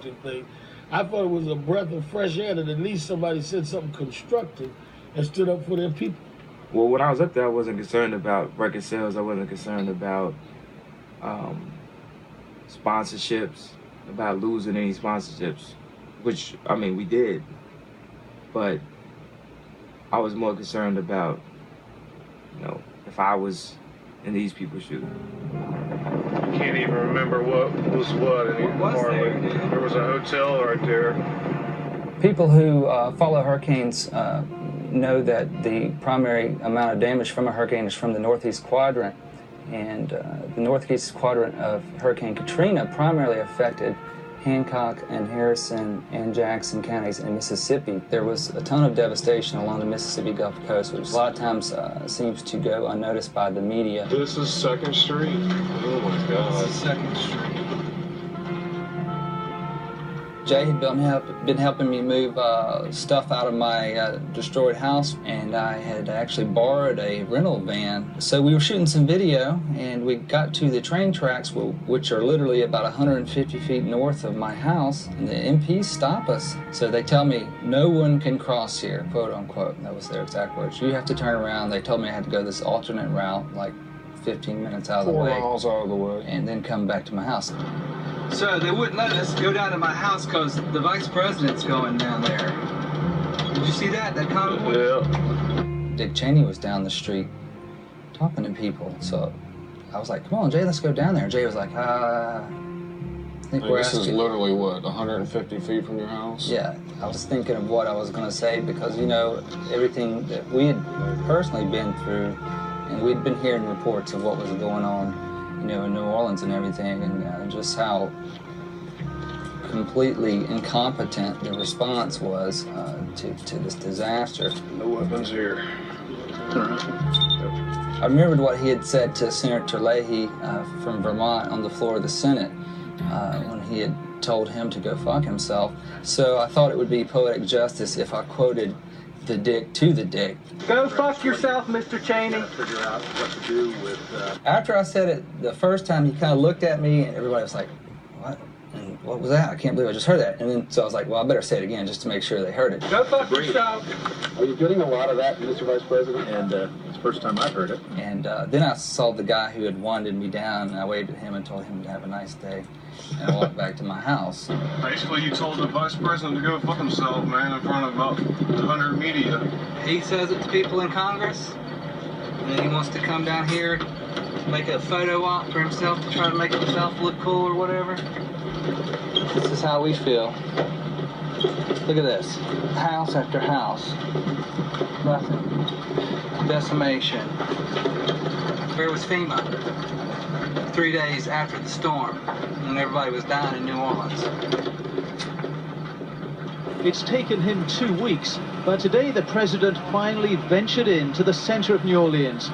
fucking thing. I thought it was a breath of fresh air that at least somebody said something constructive and stood up for their people. Well, when I was up there, I wasn't concerned about record sales. I wasn't concerned about sponsorships, about losing any sponsorships, which, I mean, we did. But I was more concerned about, you know, if I was in these people's shoes. Can't even remember what was what anymore. There was a hotel right there. People who follow hurricanes know that the primary amount of damage from a hurricane is from the northeast quadrant. And the northeast quadrant of Hurricane Katrina primarily affected Hancock and Harrison and Jackson counties in Mississippi. There was a ton of devastation along the Mississippi Gulf Coast, which a lot of times seems to go unnoticed by the media. This is 2nd Street? Oh my God. This is 2nd Street. Jay had been helping me move stuff out of my destroyed house, and I had actually borrowed a rental van. So we were shooting some video, and we got to the train tracks, which are literally about 150 feet north of my house, and the MPs stop us. So they tell me, no one can cross here, quote unquote. That was their exact words. You have to turn around. They told me I had to go this alternate route, like 15 minutes out of the way. 4 miles out of the way. And then come back to my house. So they wouldn't let us go down to my house because the vice president's going down there. Did you see that convoy? Yeah. Dick Cheney was down the street talking to people. So I was like, come on, Jay, let's go down there. Jay was like, I think we're This is asking. literally, what, 150 feet from your house? Yeah, I was thinking of what I was going to say because, you know, everything that we had personally been through, and we'd been hearing reports of what was going on, you know, in New Orleans and everything, and just how completely incompetent the response was to this disaster. No weapons here. I remembered what he had said to Senator Leahy from Vermont on the floor of the Senate when he had told him to go fuck himself. So I thought it would be poetic justice if I quoted the dick to the dick. Go fuck yourself, Mr. Cheney. Figure out what to do with. After I said it the first time, he kind of looked at me, and everybody was like, what? And what was that? I can't believe I just heard that. And then, so I was like, well, I better say it again just to make sure they heard it. Go fuck yourself. Are you getting a lot of that, Mr. Vice President? And it's the first time I've heard it. And then I saw the guy who had wanted me down, and I waved at him and told him to have a nice day, and I walked back to my house. Basically, you told the vice president to go fuck himself, man, in front of about 100 media. He says it to people in Congress, and then he wants to come down here, make a photo op for himself to try to make himself look cool or whatever. This is how we feel. Look at this. House after house. Nothing. Decimation. Where was FEMA? 3 days after the storm, when everybody was dying in New Orleans. It's taken him 2 weeks, but today the president finally ventured into the center of New Orleans.